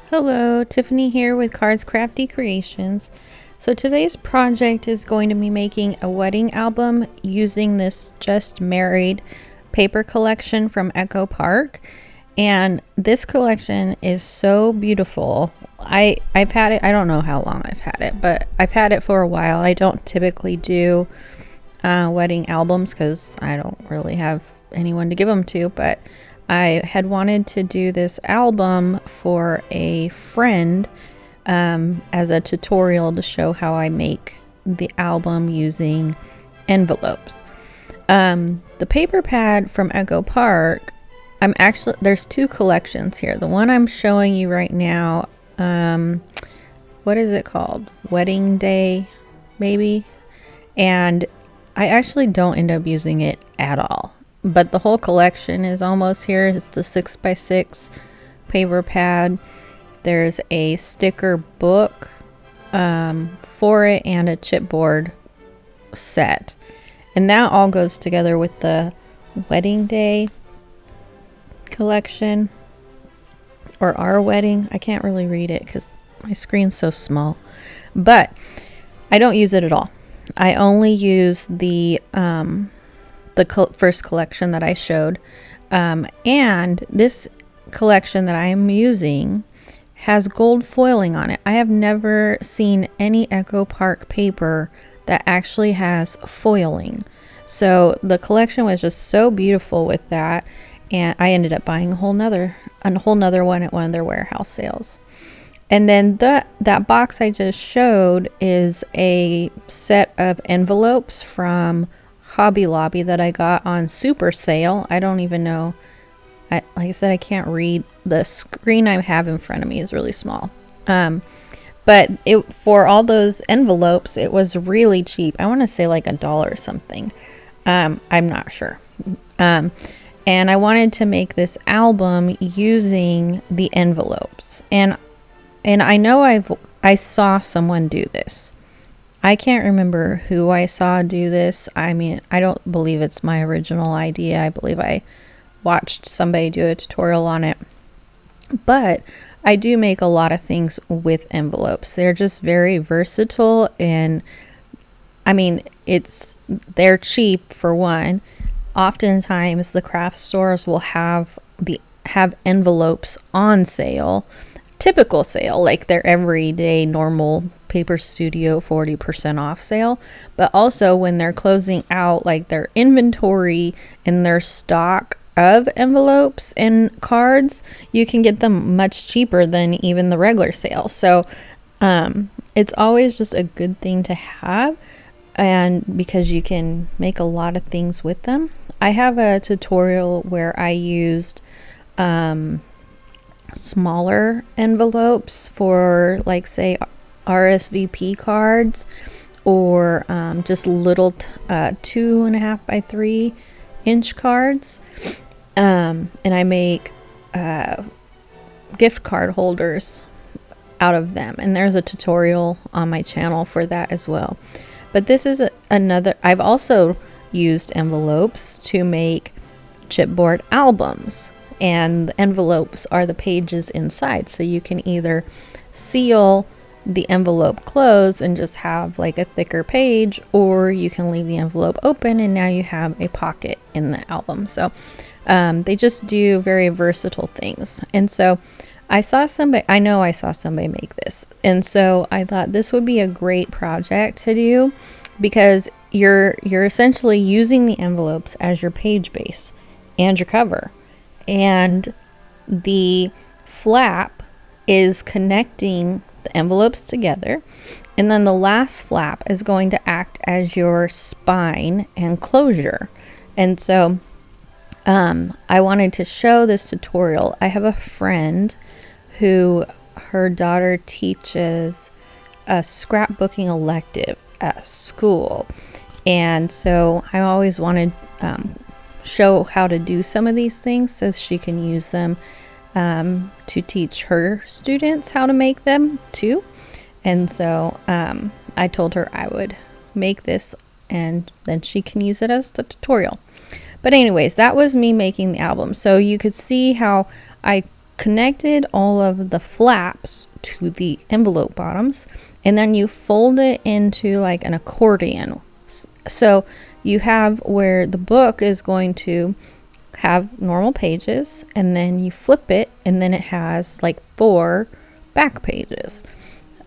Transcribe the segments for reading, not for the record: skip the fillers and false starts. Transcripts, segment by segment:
Hello, Tiffany here with Cards Crafty Creations. So today's project is going to be making a wedding album using this Just Married paper collection from Echo Park. And this collection is so beautiful. I've had it, I don't know how long I've had it, but I've had it for a while. I don't typically do wedding albums because I don't really have anyone to give them to, but I had wanted to do this album for a friend as a tutorial to show how I make the album using envelopes. The paper pad from Echo Park, there's two collections here. The one I'm showing you right now, what is it called? Wedding Day, maybe? And I actually don't end up using it at all. But the whole collection is almost here. It's the 6x6 paper pad. There's a sticker book for it and a chipboard set. And that all goes together with the Wedding Day collection. Or Our Wedding. I can't really read it because my screen's so small. But I don't use it at all. I only use the first collection that I showed, and this collection that I am using has gold foiling on it. I have never seen any Echo Park paper that actually has foiling, so the collection was just so beautiful with that, and I ended up buying a whole nother one at one of their warehouse sales. And then that box I just showed is a set of envelopes from Hobby Lobby that I got on super sale. I don't even know. Like I said, I can't read. The screen I have in front of me is really small. But for all those envelopes, it was really cheap. I want to say like $1 or something. I'm not sure. And I wanted to make this album using the envelopes. And I know I saw someone do this. I can't remember who I saw do this. I mean, I don't believe it's my original idea. I believe I watched somebody do a tutorial on it. But I do make a lot of things with envelopes. They're just very versatile, and I mean, they're cheap for one. Oftentimes the craft stores will have envelopes on sale. Typical sale, like their everyday normal Paper Studio 40% off sale, but also when they're closing out like their inventory and their stock of envelopes and cards, you can get them much cheaper than even the regular sale. So it's always just a good thing to have, and because you can make a lot of things with them. I have a tutorial where I used smaller envelopes for, like, say RSVP cards, or just little 2.5 by 3 inch cards, and I make gift card holders out of them, and there's a tutorial on my channel for that as well. But this is another. I've also used envelopes to make chipboard albums. And the envelopes are the pages inside. So you can either seal the envelope closed and just have like a thicker page, or you can leave the envelope open and now you have a pocket in the album. So they just do very versatile things. And so I know I saw somebody make this. And so I thought this would be a great project to do, because you're essentially using the envelopes as your page base and your cover. And the flap is connecting the envelopes together, and then the last flap is going to act as your spine and closure. And so I wanted to show this tutorial. I have a friend who, her daughter teaches a scrapbooking elective at school, and so I always wanted show how to do some of these things so she can use them to teach her students how to make them too. And so I told her I would make this and then she can use it as the tutorial. But anyways, that was me making the album. So you could see how I connected all of the flaps to the envelope bottoms, and then you fold it into like an accordion. So you have where the book is going to have normal pages, and then you flip it, and then it has like 4 back pages.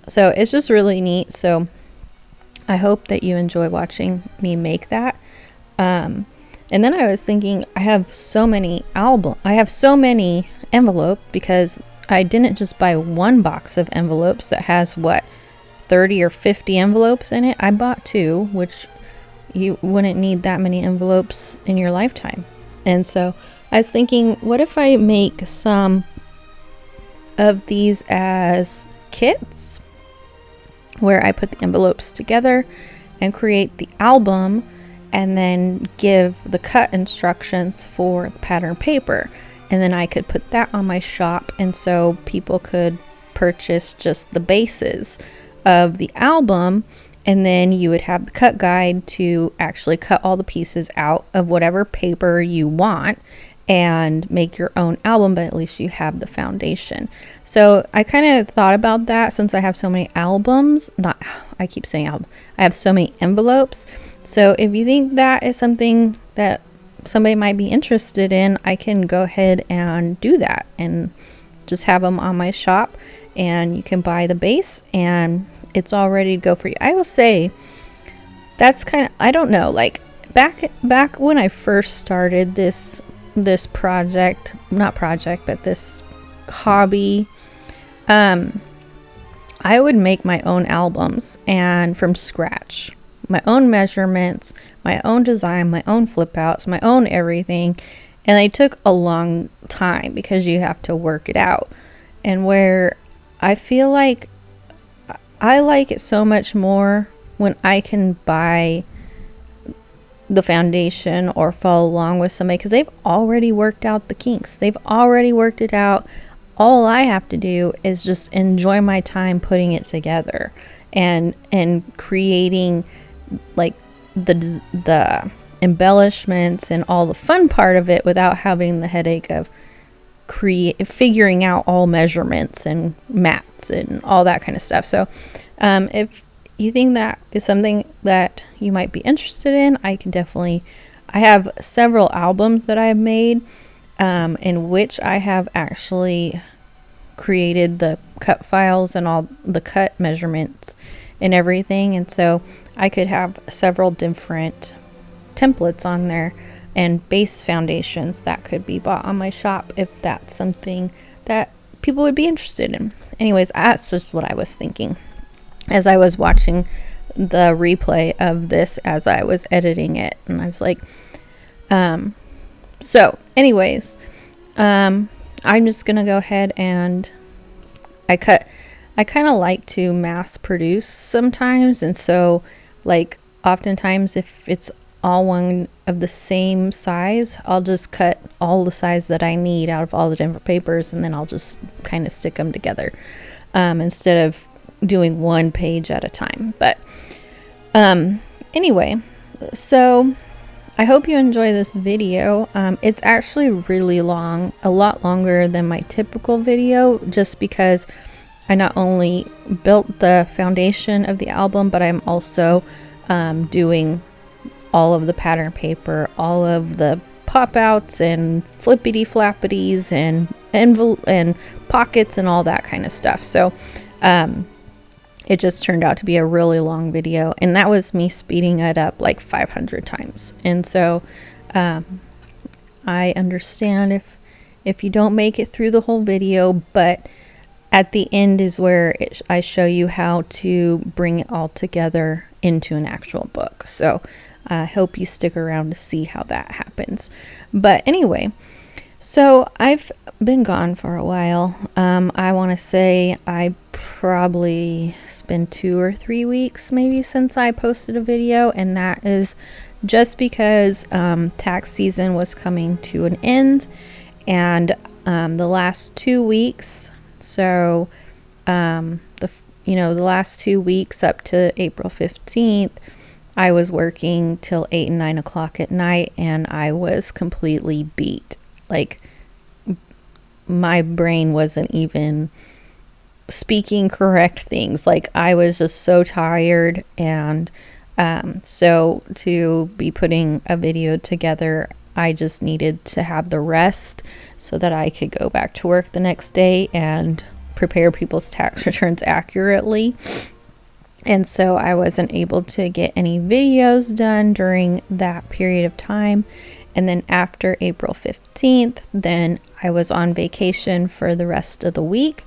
So it's just really neat. So I hope that you enjoy watching me make that. And then I was thinking, I have so many envelope, because I didn't just buy one box of envelopes that has 30 or 50 envelopes in it. I bought 2, which you wouldn't need that many envelopes in your lifetime. And so I was thinking, what if I make some of these as kits where I put the envelopes together and create the album, and then give the cut instructions for the pattern paper. And then I could put that on my shop, and so people could purchase just the bases of the album, and then you would have the cut guide to actually cut all the pieces out of whatever paper you want and make your own album, but at least you have the foundation. So I kind of thought about that, since I have so many albums, I keep saying album, I have so many envelopes. So if you think that is something that somebody might be interested in, I can go ahead and do that and just have them on my shop, and you can buy the base and it's all ready to go for you. I will say that's kind of, I don't know, like back when I first started this project, not project, but this hobby, I would make my own albums, and from scratch, my own measurements, my own design, my own flip outs, my own everything. And they took a long time because you have to work it out. And where I feel like I like it so much more when I can buy the foundation or follow along with somebody, because they've already worked out the kinks. They've already worked it out. All I have to do is just enjoy my time putting it together and creating like the embellishments and all the fun part of it without having the headache of figuring out all measurements and mats and all that kind of stuff. So if you think that is something that you might be interested in, I have several albums that I've made in which I have actually created the cut files and all the cut measurements and everything. And so I could have several different templates on there and base foundations that could be bought on my shop if that's something that people would be interested in. Anyways, that's just what I was thinking as I was watching the replay of this as I was editing it. And I was like, so anyways, I'm just going to go ahead and I kind of like to mass produce sometimes. And so like oftentimes if it's all one of the same size, I'll just cut all the size that I need out of all the different papers, and then I'll just kind of stick them together instead of doing one page at a time. But anyway, so I hope you enjoy this video. It's actually really long, a lot longer than my typical video, just because I not only built the foundation of the album, but I'm also doing all of the pattern paper, all of the pop outs and flippity flappities and envelope and pockets and all that kind of stuff. So it just turned out to be a really long video, and that was me speeding it up like 500 times. And so I understand if you don't make it through the whole video, but at the end is where I show you how to bring it all together into an actual book. So I hope you stick around to see how that happens. But anyway, so I've been gone for a while. I want to say I probably spent 2 or 3 weeks maybe since I posted a video, and that is just because tax season was coming to an end, and the last 2 weeks, so the last 2 weeks up to April 15th, I was working till 8 and 9 o'clock at night, and I was completely beat. Like, my brain wasn't even speaking correct things. Like, I was just so tired. And so to be putting a video together, I just needed to have the rest so that I could go back to work the next day and prepare people's tax returns accurately. And so I wasn't able to get any videos done during that period of time. And then after April 15th, then I was on vacation for the rest of the week.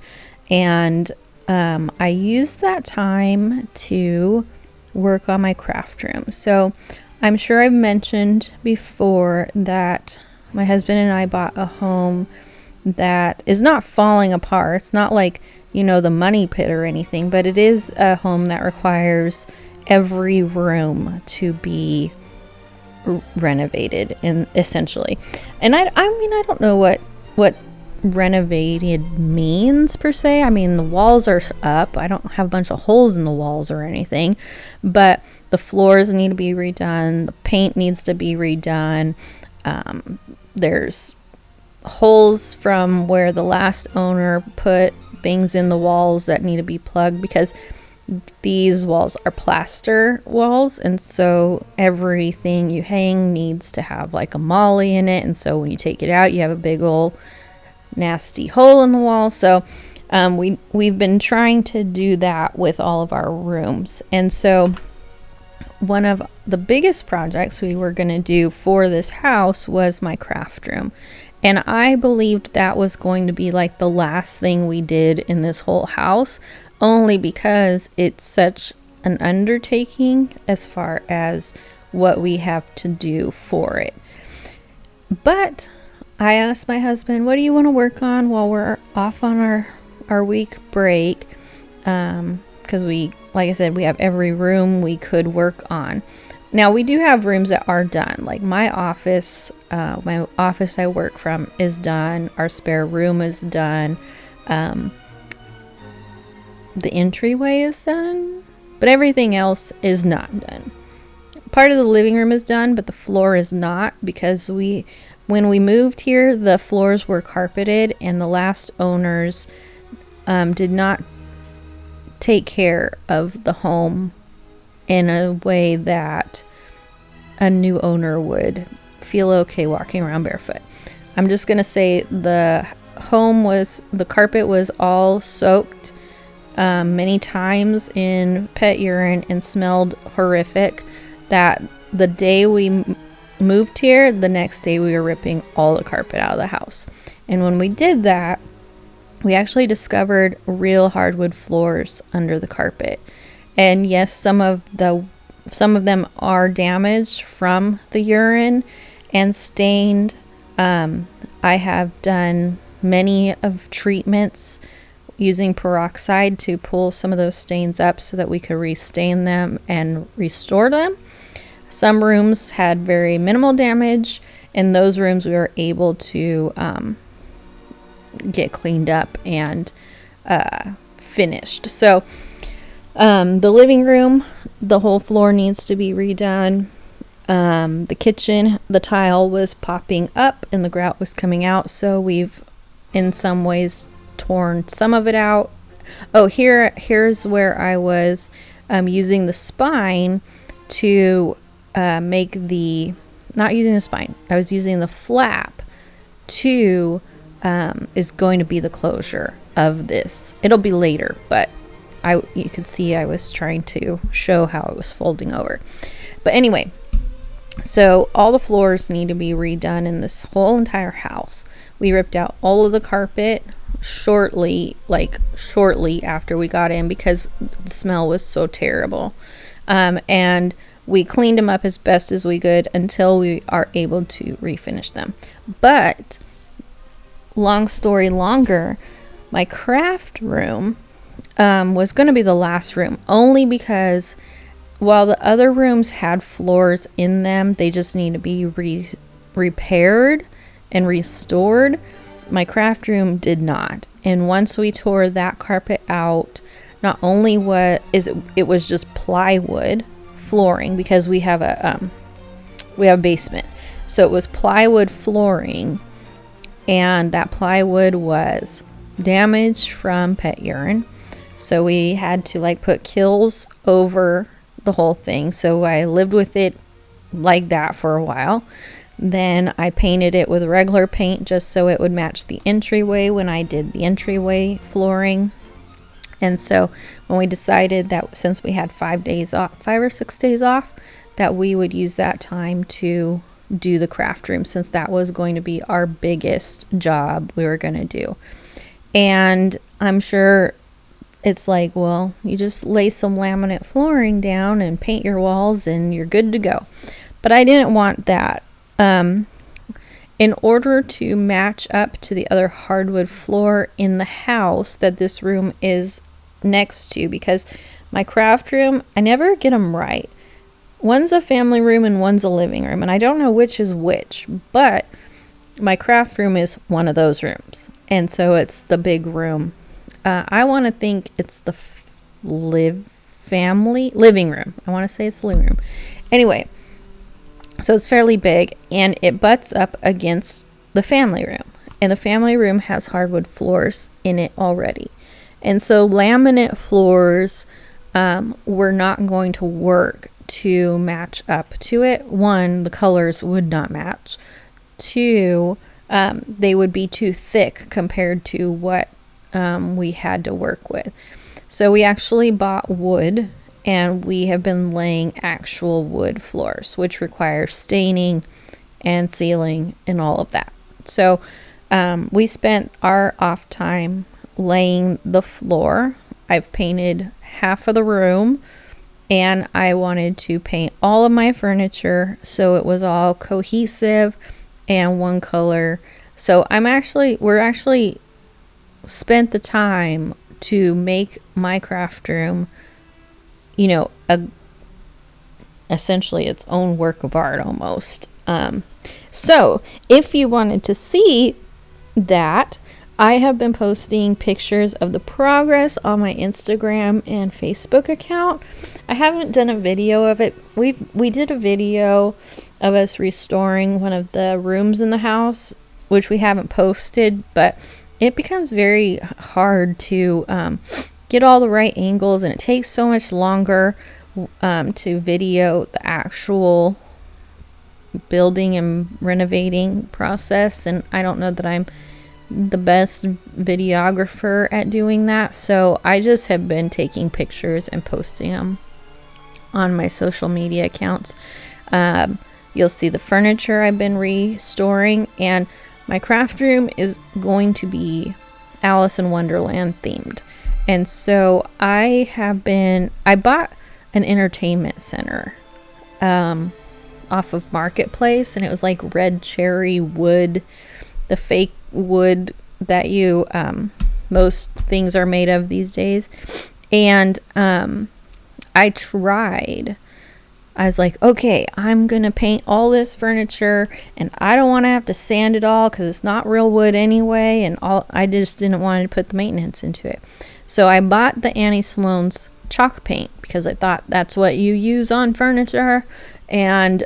And I used that time to work on my craft room. So I'm sure I've mentioned before that my husband and I bought a home that is not falling apart. It's not like, the money pit or anything, but it is a home that requires every room to be renovated, and essentially. And I mean, I don't know what renovated means per se. I mean, the walls are up. I don't have a bunch of holes in the walls or anything, but the floors need to be redone. The paint needs to be redone. There's holes from where the last owner put things in the walls that need to be plugged, because these walls are plaster walls, and so everything you hang needs to have like a molly in it, and so when you take it out, you have a big old nasty hole in the wall. So we've been trying to do that with all of our rooms. And so one of the biggest projects we were going to do for this house was my craft room. And I believed that was going to be like the last thing we did in this whole house, only because it's such an undertaking as far as what we have to do for it. But I asked my husband, what do you want to work on while we're off on our week break? Because like I said, we have every room we could work on. Now, we do have rooms that are done. Like my office I work from is done. Our spare room is done. The entryway is done, but everything else is not done. Part of the living room is done, but the floor is not, because when we moved here, the floors were carpeted, and the last owners did not take care of the home in a way that a new owner would feel okay walking around barefoot. I'm just going to say the carpet was all soaked many times in pet urine and smelled horrific, that the day we moved here, the next day we were ripping all the carpet out of the house. And when we did that, we actually discovered real hardwood floors under the carpet. And yes, some of them are damaged from the urine and stained. I have done many of treatments using peroxide to pull some of those stains up so that we could restain them and restore them. Some rooms had very minimal damage. In those rooms, we were able to get cleaned up and finished. So the living room, the whole floor needs to be redone. The kitchen, the tile was popping up and the grout was coming out, so we've in some ways torn some of it out. Oh, here's where I was using the spine to make the, not using the spine, I was using the flap to is going to be the closure of this. It'll be later, but you could see I was trying to show how it was folding over. But anyway, so all the floors need to be redone in this whole entire house. We ripped out all of the carpet shortly after we got in, because the smell was so terrible. And we cleaned them up as best as we could until we are able to refinish them. But long story longer, my craft room was going to be the last room, only because while the other rooms had floors in them, they just need to be repaired and restored. My craft room did not. And once we tore that carpet out, not only it was just plywood flooring because we have a basement. So it was plywood flooring, and that plywood was damaged from pet urine. So we had to like put kills over the whole thing. So I lived with it like that for a while. Then I painted it with regular paint just so it would match the entryway when I did the entryway flooring. And so when we decided that since we had 5 or 6 days off, that we would use that time to do the craft room, since that was going to be our biggest job we were going to do. And I'm sure it's like, well, you just lay some laminate flooring down and paint your walls and you're good to go. But I didn't want that. In order to match up to the other hardwood floor in the house that this room is next to, because my craft room, I never get them right. One's a family room and one's a living room, and I don't know which is which, but my craft room is one of those rooms, and so it's the big room. I want to think it's the living room. I want to say it's the living room. Anyway, so it's fairly big, and it butts up against the family room, and the family room has hardwood floors in it already. And so laminate floors were not going to work to match up to it. One, the colors would not match. Two, they would be too thick compared to what we had to work with. So we actually bought wood, and we have been laying actual wood floors, which require staining and sealing and all of that. So we spent our off time laying the floor. I've painted half of the room, and I wanted to paint all of my furniture so it was all cohesive and one color. So we're actually spent the time to make my craft room, essentially its own work of art almost. So if you wanted to see that, I have been posting pictures of the progress on my Instagram and Facebook account. I haven't done a video of it. We did a video of us restoring one of the rooms in the house, which we haven't posted, but it becomes very hard to get all the right angles, and it takes so much longer to video the actual building and renovating process, and I don't know that I'm the best videographer at doing that, so I just have been taking pictures and posting them on my social media accounts. You'll see the furniture I've been restoring, and my craft room is going to be Alice in Wonderland themed. And so I bought an entertainment center off of Marketplace, and it was like red cherry wood, the fake wood that most things are made of these days. And I was like, okay, I'm gonna paint all this furniture, and I don't want to have to sand it all because it's not real wood anyway, and I just didn't want to put the maintenance into it. So I bought the Annie Sloan's chalk paint because I thought that's what you use on furniture, and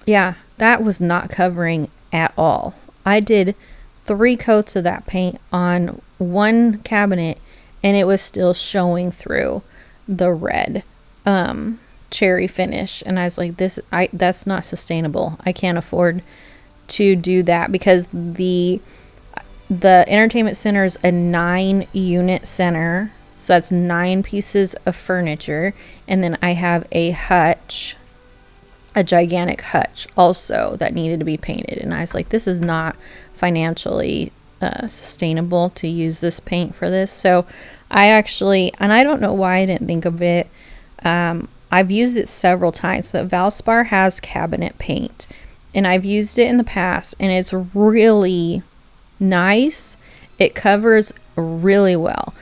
yeah, that was not covering at all. I did 3 coats of that paint on one cabinet, and it was still showing through the red cherry finish, and I was like, that's not sustainable. I can't afford to do that, because the entertainment center is a 9-unit center, so that's 9 pieces of furniture, and then I have a gigantic hutch also that needed to be painted, and I was like, this is not financially sustainable to use this paint for this. So and I don't know why I didn't think of it. I've used it several times, but Valspar has cabinet paint, and I've used it in the past, and it's really nice. It covers really well,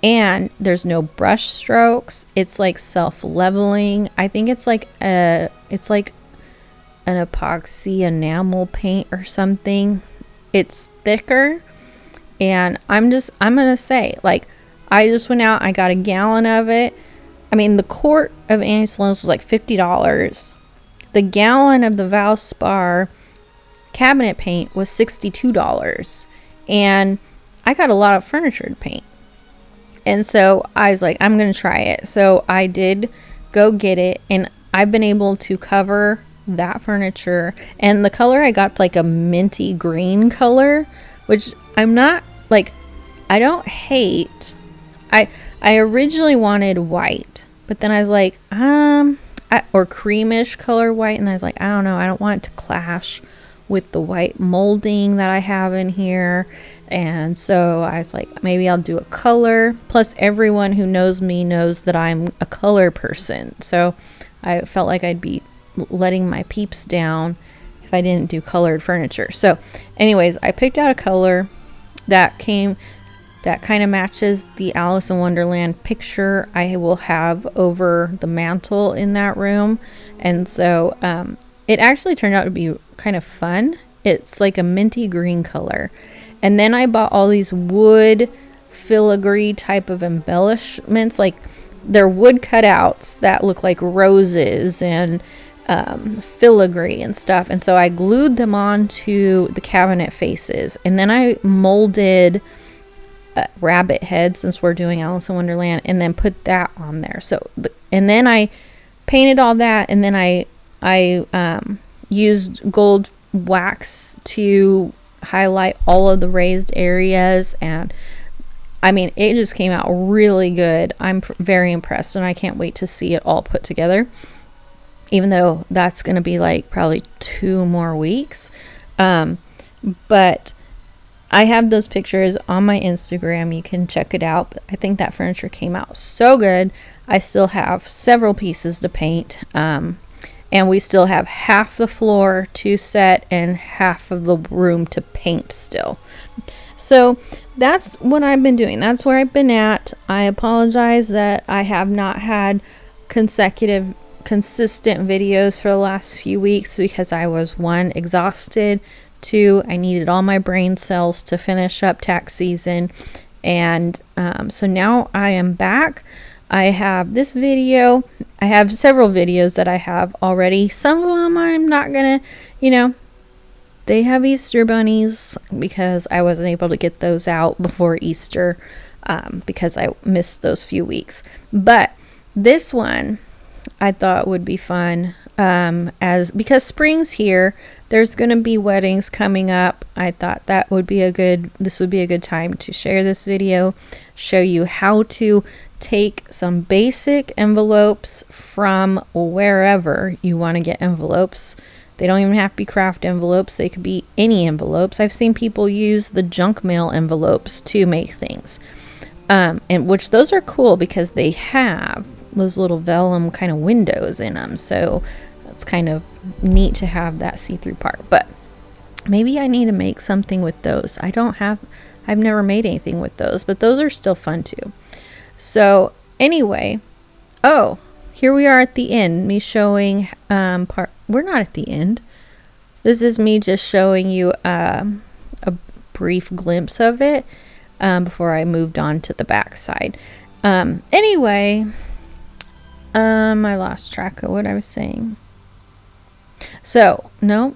and there's no brush strokes. It's like self-leveling. I think it's like an epoxy enamel paint or something. It's thicker, and I'm gonna say, like, I just went out, I got a gallon of it. I mean, the quart of Annie Sloan's was like $50. The gallon of the Valspar cabinet paint was $62. And I got a lot of furniture to paint. And so I was like, I'm going to try it. So I did go get it, and I've been able to cover that furniture. And the color I got's like a minty green color, which I'm not like, I don't hate. I originally wanted white, but then I was like, or creamish color white, and I was like, I don't know, I don't want it to clash with the white molding that I have in here. And so I was like, maybe I'll do a color. Plus, everyone who knows me knows that I'm a color person. So I felt like I'd be letting my peeps down if I didn't do colored furniture. So anyways, I picked out a color that kind of matches the Alice in Wonderland picture I will have over the mantle in that room. And so it actually turned out to be kind of fun. It's like a minty green color. And then I bought all these wood filigree type of embellishments. Like, they're wood cutouts that look like roses and filigree and stuff. And so I glued them onto the cabinet faces. And then I molded rabbit head, since we're doing Alice in Wonderland, and then put that on there. So, and then I painted all that, and then I used gold wax to highlight all of the raised areas. And I mean, it just came out really good. I'm very impressed, and I can't wait to see it all put together, even though that's going to be like probably 2 more weeks. But I have those pictures on my Instagram. You can check it out. I think that furniture came out so good. I still have several pieces to paint. And we still have half the floor to set and half of the room to paint still. So that's what I've been doing. That's where I've been at. I apologize that I have not had consistent videos for the last few weeks, because I was 1, exhausted, 2, I needed all my brain cells to finish up tax season. And so now I am back. I have this video. I have several videos that I have already. Some of them I'm not gonna, they have Easter bunnies, because I wasn't able to get those out before Easter, because I missed those few weeks. But this one I thought would be fun, because spring's here. There's going to be weddings coming up. I thought this would be a good time to share this video, show you how to take some basic envelopes from wherever you want to get envelopes. They don't even have to be craft envelopes. They could be any envelopes. I've seen people use the junk mail envelopes to make things, and which those are cool because they have those little vellum kind of windows in them. So it's kind of neat to have that see-through part. But maybe I need to make something with those. I've never made anything with those, but those are still fun too. So anyway, here we are at the end. Me showing we're not at the end. This is me just showing you a brief glimpse of it before I moved on to the back side. Anyway, I lost track of what I was saying. So, no.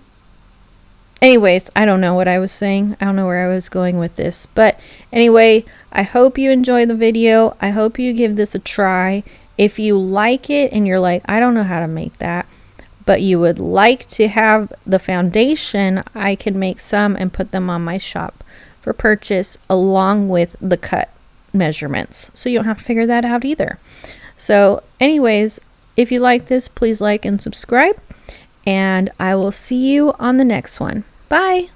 Anyways, I don't know what I was saying. I don't know where I was going with this. But anyway, I hope you enjoy the video. I hope you give this a try. If you like it and you're like, I don't know how to make that, but you would like to have the foundation, I can make some and put them on my shop for purchase along with the cut measurements. So you don't have to figure that out either. So anyways, if you like this, please like and subscribe. And I will see you on the next one. Bye.